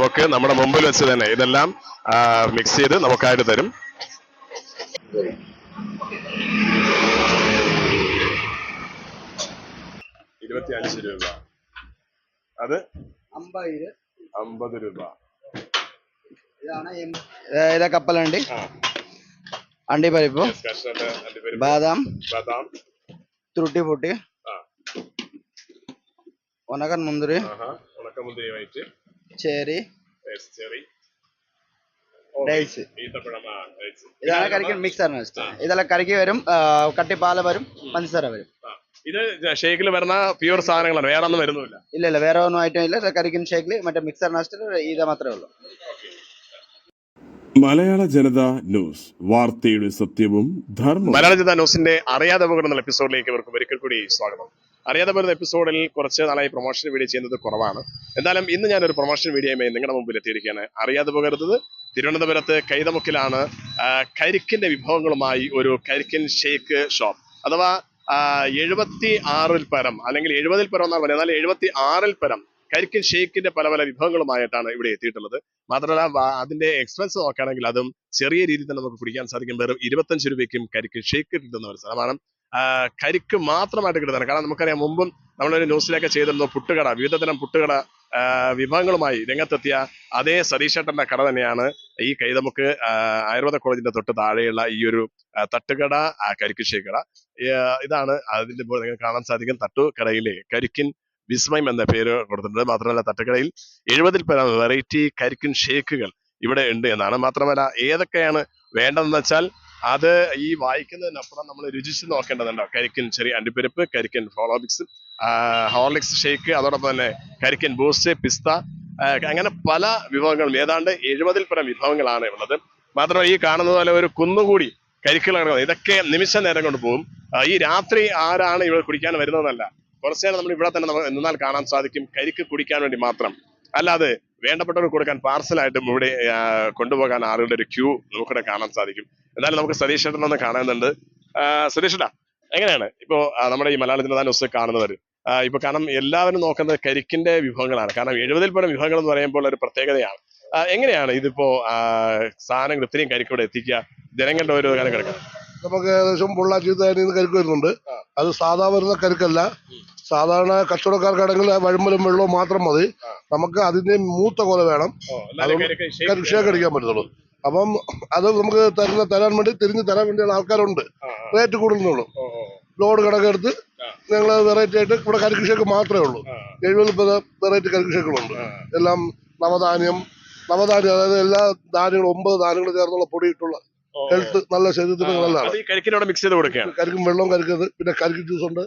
നമുക്ക് നമ്മുടെ മുമ്പിൽ വെച്ച് തന്നെ ഇതെല്ലാം മിക്സ് ചെയ്ത് നമുക്കായിട്ട് തരും. 25 രൂപ, അത് 50 രൂപ. ഇതാണ് കപ്പലണ്ടി, അണ്ടിപ്പരിപ്പ്, ബാദാം, ത്രുട്ടി പൊട്ടി, ഉണക്കൻ മുന്തിരി, ചെറി, ഡേറ്റ്സ്. ഇതാണ് കരിക്കൻ മിക്സർ നട്ട്സ്. ഇതെല്ലാം കറിക്ക് വരും, കട്ടിപ്പാല വരും, പഞ്ചസാര വരും. ഇത് ഷേക്കിൽ വരുന്ന പ്യൂർ സാധനങ്ങളാണ്, വേറെ ഒന്നും വരുന്നില്ല? ഇല്ല, വേറെ ഒന്നും ഐറ്റം ഇല്ല. കരിക്കൻ ഷേക്കിൽ മറ്റേ മിക്സർ നട്ട്സിൽ ഇത് മാത്രമേ ഉള്ളൂ. മലയാള ജനത ന്യൂസ്, വാർത്തയുടെ സത്യവും ധർമ്മവും. മലയാള ജനത ന്യൂസിന്റെ അറിയാതെ പോകുന്ന എപ്പിസോഡിലേക്ക് ഇവർക്ക് ഒരിക്കൽ കൂടി സ്വാഗതം. അറിയാതെ പോകുന്ന എപ്പിസോഡിൽ കുറച്ച് നാളായി പ്രൊമോഷൻ വീഡിയോ ചെയ്യുന്നത് കുറവാണ്. എന്തായാലും ഇന്ന് ഞാനൊരു പ്രൊമോഷൻ വീഡിയോയുമായി നിങ്ങളുടെ മുമ്പിൽ എത്തിയിരിക്കുകയാണ്. അറിയാതെ പോകരുത്, തിരുവനന്തപുരത്ത് കൈതമുക്കിലാണ് കരിക്കിന്റെ വിഭവങ്ങളുമായി ഒരു കരിക്കിൻ ഷേക്ക് ഷോപ്പ്. അഥവാ 76-ൽ പരം അല്ലെങ്കിൽ 70-ൽ പരം എന്നാണ് പറയുന്നത്, എന്നാൽ 76-ൽ പരം കരിക്കിൻ ഷേക്കിന്റെ പല പല വിഭവങ്ങളുമായിട്ടാണ് ഇവിടെ എത്തിയിട്ടുള്ളത്. മാത്രമല്ല അതിന്റെ എക്സ്പെൻസ് നോക്കുകയാണെങ്കിൽ അതും ചെറിയ രീതിയിൽ തന്നെ നമുക്ക് കുടിക്കാൻ സാധിക്കും. വെറും 25 രൂപയ്ക്കും കരിക്കിൻ ഷേക്ക് കിട്ടുന്ന ഒരു സ്ഥലമാണ്. കരിക്ക് മാത്രമായിട്ട് കിട്ടുന്നതാണ്. കാരണം നമുക്കറിയാം, മുമ്പും നമ്മളൊരു ന്യൂസിലൊക്കെ ചെയ്തിരുന്നു, പുട്ടുകട, വിവിധ തരം പുട്ടുകട വിഭവങ്ങളുമായി രംഗത്തെത്തിയ അതേ സതീഷേട്ടന്റെ കട തന്നെയാണ് ഈ കൈതമുക്ക് ആയുർവേദ കോളേജിന്റെ തൊട്ട് താഴെയുള്ള ഈ ഒരു തട്ടുകട, കരിക്ക് ഷേക്ക് കട. ഇതാണ് അതിന്റെ ഇപ്പോൾ നിങ്ങൾക്ക് കാണാൻ സാധിക്കും. തട്ടുകടയിലെ കരിക്കിൻ വിസ്മയം എന്ന പേര് കൊടുത്തിട്ടുണ്ട്. മാത്രമല്ല തട്ടുകടയിൽ 70-ൽ പരം വെറൈറ്റി കരിക്കിൻ ഷേക്കുകൾ ഇവിടെ ഉണ്ട് എന്നാണ്. മാത്രമല്ല ഏതൊക്കെയാണ് വേണ്ടതെന്ന് വെച്ചാൽ അത് ഈ വായിക്കുന്നതിനപ്പുറം നമ്മൾ രുചിച്ച് നോക്കേണ്ടതുണ്ടോ. കരിക്കിൻ ചെറിയ അണ്ടിപ്പരിപ്പ്, കരിക്കിൻ ഹോർലിക്സ് ഷേക്ക്, അതോടൊപ്പം തന്നെ കരിക്കിൻ ബൂസ്റ്റ്, പിസ്ത, അങ്ങനെ പല വിഭവങ്ങളും, ഏതാണ്ട് 70-ൽ പരം വിഭവങ്ങളാണ് ഉള്ളത്. മാത്രമല്ല ഈ കാണുന്നത് പോലെ ഒരു കുന്നുകൂടി കരിക്കുകൾ കിടക്കുന്നത്, ഇതൊക്കെ നിമിഷ നേരം കൊണ്ട് പോകും. ഈ രാത്രി ആരാണ് ഇവിടെ കുടിക്കാൻ വരുന്നതെന്നല്ല, കുറച്ചു നേരം നമ്മൾ ഇവിടെ തന്നെ നമുക്ക് എന്നാൽ കാണാൻ സാധിക്കും. കരിക്ക് കുടിക്കാൻ വേണ്ടി മാത്രം, അല്ലാതെ വേണ്ടപ്പെട്ടവർക്ക് കൊടുക്കാൻ പാർസലായിട്ടും ഇവിടെ കൊണ്ടുപോകാൻ ആളുകളുടെ ഒരു ക്യൂ നമുക്കിവിടെ കാണാൻ സാധിക്കും. എന്നാലും നമുക്ക് സതീഷേട്ടനൊന്ന് കാണുന്നുണ്ട്. സതീഷേട്ടാ, എങ്ങനെയാണ് ഇപ്പോ നമ്മുടെ ഈ മലയാള ജനത ന്യൂസ് കാണുന്നവർ ഇപ്പൊ? കാരണം എല്ലാവരും നോക്കുന്നത് കരിക്കിന്റെ വിഭവങ്ങളാണ്. കാരണം 70-ൽ പരം വിഭവങ്ങൾ എന്ന് പറയുമ്പോൾ ഒരു പ്രത്യേകതയാണ്. എങ്ങനെയാണ് ഇതിപ്പോ സാധനങ്ങൾ ഇത്രയും കരിക്ക് ഇവിടെ എത്തിക്കുക, ജനങ്ങളുടെ ഒരു കാര്യം കിടക്കുക? നമുക്ക് ഏകദേശം പൊള്ളാച്ചി കരിക്ക് വരുന്നുണ്ട്. അത് സാധാ വരുന്ന കരിക്കല്ല. സാധാരണ കച്ചവടക്കാർക്കാണെങ്കിൽ വഴുമ്പലും വെള്ളവും മാത്രം മതി. നമുക്ക് അതിന്റെ മൂത്ത കൊല വേണം, ഷേക്ക് അടിക്കാൻ പറ്റത്തുള്ളൂ. അപ്പം അത് നമുക്ക് തരാൻ വേണ്ടി തിരിഞ്ഞ് തരാൻ വേണ്ടിയുള്ള ആൾക്കാരുണ്ട്. റേറ്റ് കൂടുതലുള്ളൂ. ലോഡ് കണക്കെടുത്ത് ഞങ്ങൾ വെറൈറ്റി ആയിട്ട് ഇവിടെ കരിക്ക് ഷേക്ക് മാത്രമേ ഉള്ളൂ. 70 വെറൈറ്റി കരിക്ക് ഷേക്കുകളുണ്ട്. എല്ലാം നവധാന്യം, അതായത് എല്ലാ ധാന്യങ്ങളും 9 ധാന്യങ്ങൾ ചേർന്നുള്ള പൊടിയിട്ടുള്ള ഹെൽത്ത്, നല്ല ശരീരത്തിന് നല്ലതാണ്. കരിക്കും വെള്ളവും കരിക്കത്, പിന്നെ കരിക്ക് ജ്യൂസ് ഉണ്ട്,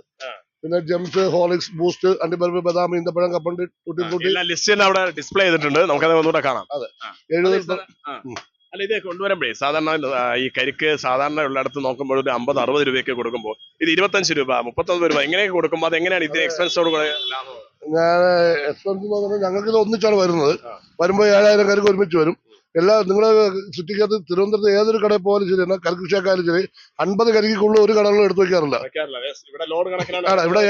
പിന്നെ ജംസ്, ഹോർലിക്സ്, ബൂസ്റ്റ്, അണ്ടിപ്പരിപ്പ്, ബദാം, ഈന്തപ്പഴം, കപ്പണ്ടി, അവിടെ ഡിസ്പ്ലേ ചെയ്തിട്ടുണ്ട്. നമുക്കത് ഒന്നുകൂടെ കാണാം. അതെ, 70. അല്ല, ഇത് കൊണ്ടുവരുമ്പോഴേ സാധാരണ ഈ കരിക്ക് സാധാരണ ഉള്ളിടത്ത് നോക്കുമ്പോൾ ഒരു 50-60 രൂപയൊക്കെ കൊടുക്കുമ്പോൾ ഇത് 25 രൂപ, 39 രൂപ ഇങ്ങനെയൊക്കെ കൊടുക്കുമ്പോൾ അതെങ്ങനെയാണ് ഇതിന് എക്സ്പെൻസോട് കൂടെ ലാഭം? ഞാൻ എക്സ്പെൻസ് നോക്കുന്നത് ഞങ്ങൾക്ക് ഇത് ഒന്നിച്ചാണ് വരുന്നത്. വരുമ്പോൾ 7000 കരിക്ക് ഒരുമിച്ച് വരും. നിങ്ങള് സിറ്റിക്കകത്ത് തിരുവനന്തപുരത്ത് ഏതൊരു കടയിൽ പോയാലും ശരി, കരിക്ക് ഷേക്കായാലും ശരി, 50 കരിക്കുള്ള ഒരു കടകളിലും എടുത്തു വെക്കാറില്ല. ഇവിടെ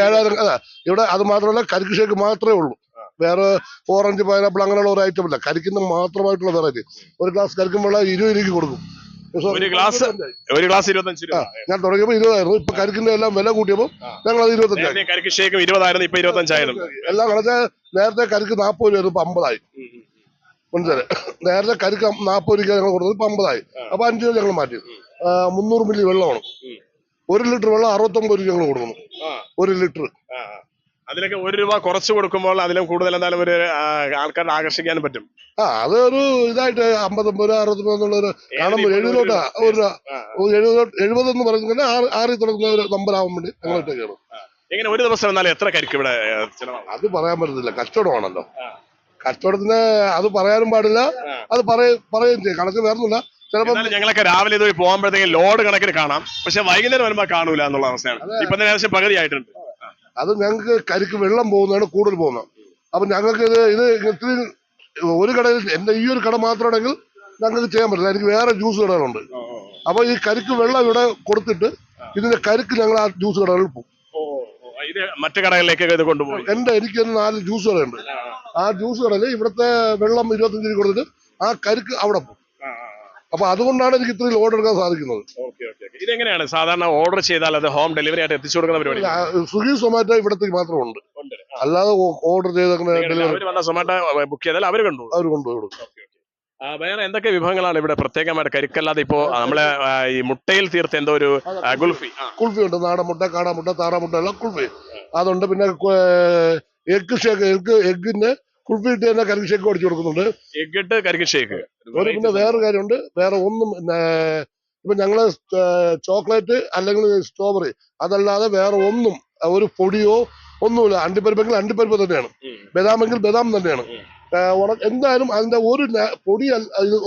7000. ഇവിടെ അത് മാത്രമല്ല, കരിക്ക് ഷേക്ക് മാത്രമേ ഉള്ളൂ. വേറെ ഓറഞ്ച്, പൈനാപ്പിൾ അങ്ങനെയുള്ള ഒരു ഐറ്റം ഇല്ല. കരിക്കുന്ന മാത്രമായിട്ടുള്ള വെറൈറ്റി. ഒരു ഗ്ലാസ് കരിക്കും വെള്ളം 20 രൂപയ്ക്ക് കൊടുക്കും. ഞാൻ തുടങ്ങിയപ്പോൾ 20 ആയിരുന്നു. ഇപ്പൊ കരിക്കിന്റെ എല്ലാം വില കൂട്ടിയപ്പോൾ ഞങ്ങൾ അത് 25. എല്ലാം കളഞ്ഞാൽ നേരത്തെ കരിക്ക് 40 രൂപ, ഇപ്പൊ 50 ആയി. മനസ്സിലായി? നേരത്തെ കരിക്ക് 40 രൂപ ഞങ്ങൾ കൊടുത്തത്, ഇപ്പൊ 50 ആയി. അപ്പൊ 5 രൂപ ഞങ്ങൾ മാറ്റി. 300 മില്ലി വെള്ളമാണ്. 1 ലിറ്റർ വെള്ളം 69 രൂപ ഞങ്ങൾ കൊടുക്കുന്നു. 1 ലിറ്റർ. അതിലൊക്കെ 1 രൂപ കുറച്ച് കൊടുക്കുമ്പോൾ അതിലും കൂടുതൽ എന്തായാലും ഒരു ആൾക്കാരെ ആകർഷിക്കാനും പറ്റും. അതൊരു ഇതായിട്ട് 59 രൂപ, 60 എന്നുള്ളൊരു കാണുമ്പോൾ 70 70 എന്ന് പറയുന്നത് 6 തുടങ്ങുന്ന ഒരു നമ്പറാവാൻ വേണ്ടി ഞങ്ങൾ ഇട്ടേക്കാണ്. എങ്ങനെ ഒരു ദിവസം എന്നാലും എത്ര കരിക്ക് ഇവിടെ? അത് പറയാൻ പറ്റത്തില്ല, കച്ചവടമാണല്ലോ. കച്ചവടത്തിന് അത് പറയാനും പാടില്ല, അത് പറയുകയും ചെയ്യും. കണക്ക് വേറൊന്നുമില്ല. ചിലപ്പോൾ ഞങ്ങളൊക്കെ രാവിലെ ഇത് പോകുമ്പോഴത്തേക്കും ലോഡ് കണക്കിന് കാണാം, പക്ഷെ വൈകുന്നേരം വരുമ്പോൾ കാണൂല എന്നുള്ള അവസ്ഥയാണ്. ഇപ്പൊ ഏകദേശം പകുതി ആയിട്ടുണ്ട്. അത് ഞങ്ങൾക്ക് കരിക്ക് വെള്ളം പോകുന്നതാണ് കൂടുതൽ പോകുന്നത്. അപ്പൊ ഞങ്ങൾക്ക് ഇത് ഇത്തിരി ഒരു കടയിൽ, എന്റെ ഈ ഒരു കട മാത്രമാണെങ്കിൽ ഞങ്ങൾക്ക് ചെയ്യാൻ പറ്റില്ല. എനിക്ക് വേറെ ജ്യൂസ് കടകളുണ്ട്. അപ്പൊ ഈ കരിക്ക് വെള്ളം ഇവിടെ കൊടുത്തിട്ട് ഇതിന്റെ കരിക്ക് ഞങ്ങൾ ആ ജ്യൂസ് കടകളിൽ പോകും. മറ്റു കടകളിലേക്ക് ഇത് കൊണ്ടുപോകും. എനിക്ക് 4 ജ്യൂസ് കടയുണ്ട്. ആ ജ്യൂസ് കടയിൽ ഇവിടുത്തെ വെള്ളം 25 രൂപ കൊടുത്തിട്ട് ആ കരിക്ക് അവിടെ പോകും. അപ്പൊ അതുകൊണ്ടാണ് എനിക്ക് ഇത്രയും ലോഡ് എടുക്കാൻ സാധിക്കുന്നത്. ഇതെങ്ങനെയാണ് സാധാരണ ഓർഡർ ചെയ്താൽ അത് ഹോം ഡെലിവറി ആയിട്ട് എത്തിച്ചു കൊടുക്കുന്ന പരിപാടി? സ്വിഗ്ഗി സൊമാറ്റോ ഇവിടത്തേക്ക് മാത്രം ഉണ്ട്, അല്ലാതെ ഓർഡർ ചെയ്ത് ഡെലിവറി സൊമാറ്റോ ബുക്ക് ചെയ്താൽ അവർ കൊണ്ടുപോകും. അവർ കൊണ്ടുപോയി കൊടുക്കും. വേറെ എന്തൊക്കെ വിഭവങ്ങളാണ് ഇവിടെ പ്രത്യേകമായിട്ട് കരിക്കല്ലാതെ ഇപ്പോ നമ്മളെ ഈ മുട്ടയിൽ തീർത്ത എന്തോ ഒരു ഗുൽഫി കുൽഫി ഉണ്ട്, നാടൻ മുട്ട, കാടാമുട്ട, താറാമുട്ട എല്ലാം കുൽഫി അതുണ്ട്. പിന്നെ എഗ് ഷേക്ക്, എഗിന്റെ കുൽഫി ഇട്ട് തന്നെ കരിക്ക് ഷേക്ക് അടിച്ചു കൊടുക്കുന്നുണ്ട്. എഗ് ഇട്ട് കരിക്ക് ഷേക്ക്. പിന്നെ വേറെ കാര്യമുണ്ട്, വേറെ ഒന്നും ഇപ്പൊ ഞങ്ങള് ചോക്ലേറ്റ് അല്ലെങ്കിൽ സ്ട്രോബെറി അതല്ലാതെ വേറെ ഒന്നും ഒരു പൊടിയോ ഒന്നുമില്ല. അണ്ടിപ്പരിപ്പെങ്കിൽ അണ്ടിപ്പരിപ്പ് തന്നെയാണ്, ബദാമെങ്കിൽ ബദാം തന്നെയാണ്. എന്തായാലും അതിന്റെ ഒരു പൊടി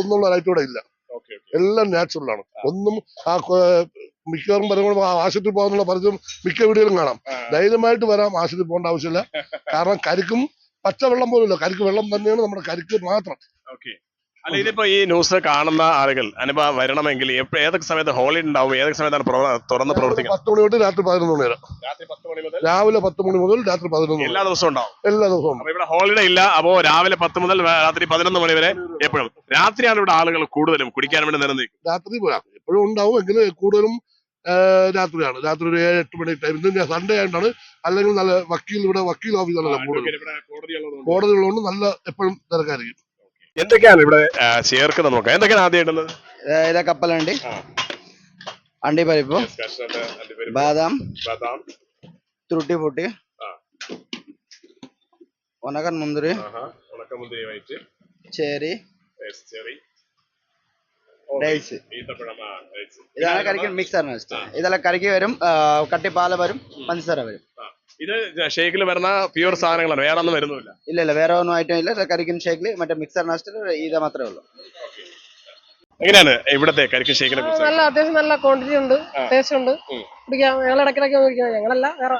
ഒന്നുള്ള ഐറ്റം ഇല്ല, എല്ലാം നാച്ചുറൽ ആണ്. ഒന്നും മിക്കവാറും പറയുമ്പോൾ ആശുപത്രി പോകാനുള്ള പലതും മിക്ക വീടുകളും കാണാം. ധൈര്യമായിട്ട് വരാം, ആശുപത്രി പോകേണ്ട ആവശ്യമില്ല. കാരണം കരിക്കും പച്ചവെള്ളം പോലുമില്ല, കരിക്ക് വെള്ളം തന്നെയാണ് നമ്മുടെ കരിക്ക് മാത്രം. അല്ല, ഇതിപ്പോ ഈ ന്യൂസ് കാണുന്ന ആളുകൾ അനുഭവം വരണമെങ്കിൽ ഏതൊക്കെ സമയത്ത് ഹോളിഡേ ഉണ്ടാവും, ഏതൊക്കെ സമയത്താണ് തുറന്ന് പ്രവർത്തിക്കുന്നത്? 10 മണി തൊട്ട് രാത്രി 11 മണി വരെ. രാവിലെ 10 മണി മുതൽ രാത്രി 11 മണി എല്ലാ ദിവസവും ഉണ്ടാവും. എല്ലാ ദിവസവും. ഇവിടെ ഹോളിഡേ ഇല്ല. അപ്പോ രാവിലെ 10 മുതൽ രാത്രി 11 മണി വരെ എപ്പോഴും. രാത്രിയാണ് ഇവിടെ ആളുകൾ കൂടുതലും കുടിക്കാൻ വേണ്ടി നിലനിൽക്കും. രാത്രി എപ്പോഴും ഉണ്ടാവും, എങ്കിലും കൂടുതലും രാത്രിയാണ്. രാത്രി ഒരു 7-8 മണി ടൈം. ഇത് സൺഡേ ആയിട്ടാണ്. അല്ലെങ്കിൽ നല്ല ഇവിടെ വക്കീൽ ഓഫീസാണല്ലോ കൂടുതൽ, കോടതി ഉള്ളതുകൊണ്ട് നല്ല എപ്പോഴും തിരക്കായിരിക്കും. എന്തൊക്കെയാണ് ഇവിടെ ചേർക്കുന്നത് നോക്കാം. എന്തൊക്കെയാണ് ആദ്യം ഇടുന്നത്? ഇതാ കപ്പലണ്ടി, അണ്ടിപ്പരിപ്പ്, ബാദാം, തുരുട്ടി പൊട്ടി, ഉണക്കൻ മുന്തിരി, ചെറി, ഡേറ്റ്സ്. ഇതാണ് കരിക്കൻ മിക്സർ നെസ്റ്റ്. ഇതെല്ലാം കറിക്ക് വരും, കട്ടിപ്പാല വരും, പഞ്ചസാര വരും. ഇത് ഷേക്കിൽ വരുന്ന പ്യൂർ സാധനങ്ങളാണ്, വേറെ ഒന്നും വരുന്നില്ല? ഇല്ല, വേറെ ഒന്നും ഐറ്റം ഇല്ല. കരിക്കൻ ഷേക്കിൽ മറ്റേ മിക്സർ നെസ്റ്റ് ഇത് മാത്രമേ ഉള്ളൂ. എങ്ങനെയാണ് ഇവിടത്തെ കരിക്കൻ ഷേക്കിനെ കുറിച്ച്? നല്ല അത്യാവശ്യം നല്ല ക്വാണ്ടിറ്റി ഉണ്ട്, ടേസ്റ്റ് ഉണ്ട്. കുടിക്കാം. ഞങ്ങൾ ഇടയ്ക്കിടയ്ക്ക് കുടിക്കുന്നത്, ഞങ്ങളല്ല വേറെ.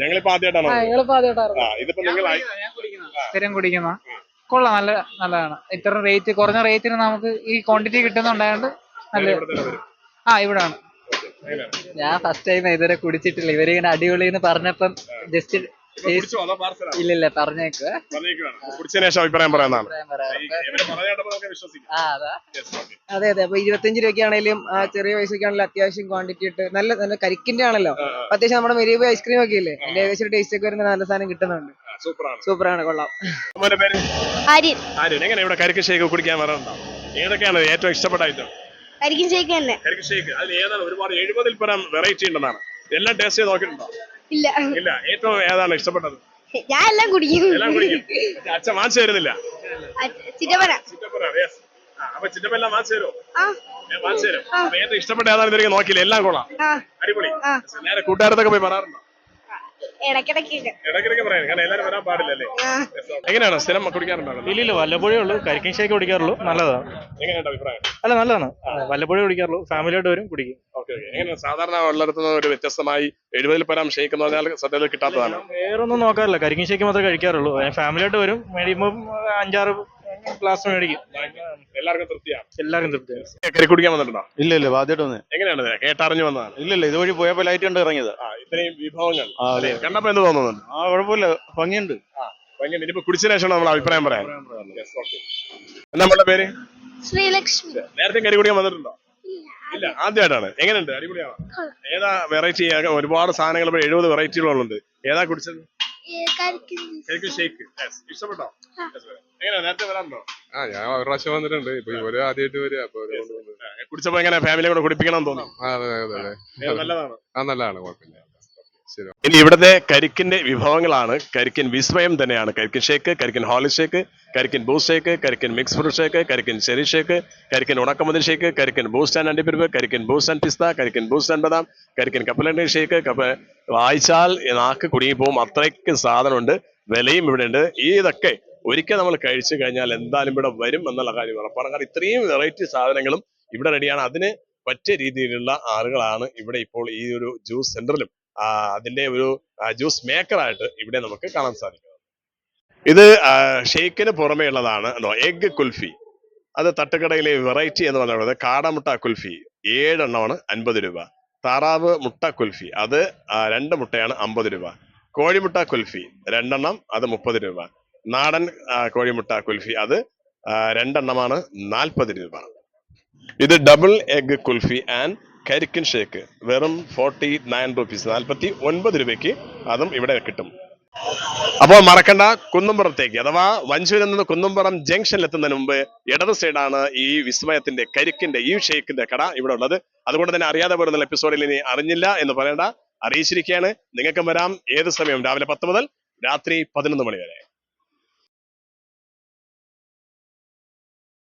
ഞങ്ങളിപ്പോ ആദ്യമായിട്ടാണ്. ഞങ്ങളിപ്പോ ആദ്യമായിട്ടായിരുന്നു. ഇതിപ്പോ നിങ്ങൾ സ്ഥിരം കുടിക്കുന്ന കൊള്ളാം, നല്ലതാണ്. ഇത്ര റേറ്റ് കുറഞ്ഞ റേറ്റിന് നമുക്ക് ഈ ക്വാണ്ടിറ്റി കിട്ടുന്നുണ്ടായോണ്ട് നല്ല. ഇവിടാണ്. ഞാൻ ഫസ്റ്റ് ടൈം ഇതുവരെ കുടിച്ചിട്ടില്ല. ഇവരിങ്ങനെ അടിപൊളിന്ന് പറഞ്ഞപ്പം ജസ്റ്റ് ഇല്ല പറഞ്ഞേക്കുക. അഭിപ്രായം പറയാനാണ്. അതെ. അപ്പൊ 25 രൂപയ്ക്കാണെങ്കിലും ചെറിയ പൈസക്കാണെങ്കിലും അത്യാവശ്യം ക്വാണ്ടിറ്റി ഇട്ട് നല്ല കരിക്കിന്റെ ആണല്ലോ. അത്യാവശ്യം നമ്മുടെ മെരീബ് ഐസ്ക്രീം ഒക്കെ ഇല്ലേ, അതിന്റെ ഏകദേശം ടേസ്റ്റ് ഒക്കെ വരുന്ന നല്ല സാധനം കിട്ടുന്നുണ്ട്. സൂപ്പറാണ്, കൊള്ളാം. എങ്ങനെ ഇവിടെ കരിക്ക് ഷേക്ക് കുടിക്കാൻ വരാറുണ്ടോ? ഏതൊക്കെയാണ് ഏറ്റവും ഇഷ്ടപ്പെട്ട ഐറ്റം? കരിക്കിൻ ഷേക്ക് തന്നെ. കരിക്ക് ഷേക്ക് അതിൽ ഏതാണ്? ഒരുപാട് 70-ൽ പരം വെറൈറ്റി ഉണ്ടെന്നാണ്. എല്ലാം ടേസ്റ്റ് ചെയ്ത് നോക്കിയിട്ടുണ്ടോ? ഇല്ല. ഏറ്റവും ഏതാണ് ഇഷ്ടപ്പെട്ടത്? ഞാൻ എല്ലാം കുടിക്കും. അച്ഛൻ വാങ്ങിച്ചു തരുന്നില്ല? ചിറ്റപ്പന. അപ്പൊ ചിറ്റപ്പ എല്ലാം വാങ്ങിച്ചു തരുമോ? വാങ്ങിച്ചു തരും. അപ്പൊ ഏറ്റവും ഇഷ്ടപ്പെട്ട ഏതാണ് ഇവർക്ക് നോക്കിയില്ല? എല്ലാം കൊള്ളാം, അടിപൊളി. നേരെ കൂട്ടുകാരത്തൊക്കെ പോയി പറയാറുണ്ടോ? ഇടയ്ക്കിടയ്ക്ക് പറയാം, കാരണം എല്ലാവരും വരാൻ പാടില്ലല്ലേ. എങ്ങനെയാണ് സ്ഥിരം കുടിക്കാറുണ്ടോ? ഇല്ല, വല്ലപ്പോഴേ ഉള്ളൂ. കരിക്കിൻ ഷേക്ക് കുടിക്കാറുള്ളൂ. നല്ലതാണ്. എങ്ങനെയാണ് അഭിപ്രായം? അല്ല, നല്ലതാണ്. വല്ലപ്പോഴേ കുടിക്കാറുള്ളൂ. ഫാമിലിയായിട്ട് വരും, കുടിക്കും. എങ്ങനെയാണ് സാധാരണ ഉള്ളിടത്തുനിന്ന് ഒരു വ്യത്യസ്തമായി 70-ൽ പരം ഷേക്ക് എന്ന് പറഞ്ഞാൽ സത്യത്തിൽ കിട്ടാത്തതാണ്? വേറൊന്നും നോക്കാറില്ല, കരിക്കിൻ ഷേക്ക് മാത്രമേ കഴിക്കാറുള്ളൂ. ഫാമിലിയായിട്ട് വരും, മേടിക്കുമ്പോൾ 5-6 ഗ്ലാസ് മേടിക്കും. എല്ലാവർക്കും തൃപ്തിയാണ്? എല്ലാവർക്കും തൃപ്തിയാണ്. കരി കുടിക്കാൻ വന്നിട്ടുണ്ടോ? ഇല്ല, ആദ്യമായിട്ട് വന്നേ. എങ്ങനെയാണ് കേട്ടറിഞ്ഞു വന്നതാണ്? ഇല്ല, ഇതുവഴി പോയപ്പോ ലൈറ്റ് കണ്ട് ഇറങ്ങിയത്. ഇത്രയും വിഭവങ്ങൾ കണ്ടപ്പോ എന്ത് തോന്നുന്നുണ്ട്? കുഴപ്പമില്ല, ഭംഗിയുണ്ട്. ഇനിയിപ്പോ കുടിച്ചതിന് ശേഷം നമ്മൾ അഭിപ്രായം പറയാം. നമ്മുടെ പേര് ശ്രീലക്ഷ്മി. നേരത്തെ കരി കുടിക്കാൻ വന്നിട്ടുണ്ടോ? ഇല്ല, ആദ്യമായിട്ടാണ്. എങ്ങനെയുണ്ട്? അടിപൊളിയാണോ? ഏതാ വെറൈറ്റി? ഒരുപാട് സാധനങ്ങൾ 70 വെറൈറ്റികളുണ്ട്. ഏതാ കുടിച്ചത്? കരിക്കിൻ ഷേക്ക്. ഇഷ്ടപ്പെട്ടോ? എങ്ങനെയാ, നേരത്തെ വരാറുണ്ടോ? ഞാൻ ഒരു പ്രാവശ്യം വന്നിട്ടുണ്ട്. ഇപ്പൊ ഇവര് ആദ്യമായിട്ട് വരിക. കുടിച്ചപ്പോ എങ്ങനെ ഫാമിലി കൂടെ കുടിപ്പിക്കണം തോന്നി? നല്ലതാണ്. നല്ലതാണ്, കുഴപ്പമില്ല. ഇനി ഇവിടുത്തെ കരിക്കിന്റെ വിഭവങ്ങളാണ്. കരിക്കിൻ വിസ്മയം തന്നെയാണ്. കരിക്കിൻ ഷേക്ക്, കരിക്കിൻ ഹോളി ഷേക്ക്, കരിക്കിൻ ബൂസ്റ്റ് ഷേക്ക്, കരിക്കിൻ മിക്സ് ഫ്രൂട്ട് ഷേക്ക്, കരിക്കിൻ ചെറി ഷേക്ക്, കരിക്കിൻ ഉണക്കമുന്തിരി ഷേക്ക്, കരിക്കിൻ ബൂസ്റ്റ് ആൻഡ് അണ്ടിപ്പരിപ്പ്, കരിക്കിൻ ബൂസ്റ്റ് ആൻഡ് പിസ്ത, കരിക്കിൻ ബൂസ്റ്റ് ആൻഡ് ബദാം, കരിക്കിൻ കപ്പലണ്ടി ഷേക്ക്. വായിച്ചാൽ നാക്ക് കുടുങ്ങിപ്പോവും, അത്രയ്ക്ക് സാധനമുണ്ട്. വിലയും ഇവിടെ ഉണ്ട്. ഇതൊക്കെ ഒരിക്കൽ നമ്മൾ കഴിച്ചു കഴിഞ്ഞാൽ എന്തായാലും ഇവിടെ വരും എന്നുള്ള കാര്യം ഉറപ്പാണ്. കാരണം ഇത്രയും വെറൈറ്റി സാധനങ്ങളും ഇവിടെ റെഡിയാണ്. അതിന് പറ്റിയ രീതിയിലുള്ള ആളുകളാണ് ഇവിടെ ഇപ്പോൾ ഈ ഒരു ജ്യൂസ് സെന്ററിലും അതിന്റെ ഒരു ജ്യൂസ് മേക്കറായിട്ട് ഇവിടെ നമുക്ക് കാണാൻ സാധിക്കുന്നത്. ഇത് ഷേക്കിന് പുറമേ ഉള്ളതാണ് എഗ് കുൽഫി. അത് തട്ടുകടയിലെ വെറൈറ്റി എന്ന് പറയുന്നത് കാടമുട്ട കുൽഫി 7 എണ്ണമാണ് 50 രൂപ. താറാവ് മുട്ട കുൽഫി അത് 2 മുട്ടയാണ് 50 രൂപ. കോഴിമുട്ട കുൽഫി 2 എണ്ണം അത് 30 രൂപ. നാടൻ കോഴിമുട്ട കുൽഫി അത് 2 എണ്ണമാണ് 40 രൂപ. ഇത് ഡബിൾ എഗ് കുൽഫി ആൻഡ് കരിക്കിൻ ഷേക്ക് വെറും 49 റുപ്പീസ്, 49 രൂപയ്ക്ക് അതും ഇവിടെ കിട്ടും. അപ്പോൾ മറക്കണ്ട, കുന്നുംപുറത്തേക്ക് അഥവാ വഞ്ചൂരിൽ നിന്ന് കുന്നുംപുറം ജംഗ്ഷനിൽ എത്തുന്നതിന് മുമ്പ് ഇടത് സൈഡാണ് ഈ വിസ്മയത്തിന്റെ കരിക്കിന്റെ ഈ ഷേക്കിന്റെ കട ഇവിടെ ഉള്ളത്. അതുകൊണ്ട് തന്നെ അറിയാതെ പോരുന്ന എപ്പിസോഡിൽ ഇനി അറിഞ്ഞില്ല എന്ന് പറയേണ്ട, അറിയിച്ചിരിക്കുകയാണ്. നിങ്ങൾക്കും വരാം ഏത് സമയം, രാവിലെ 10 മുതൽ രാത്രി 11 മണി വരെ.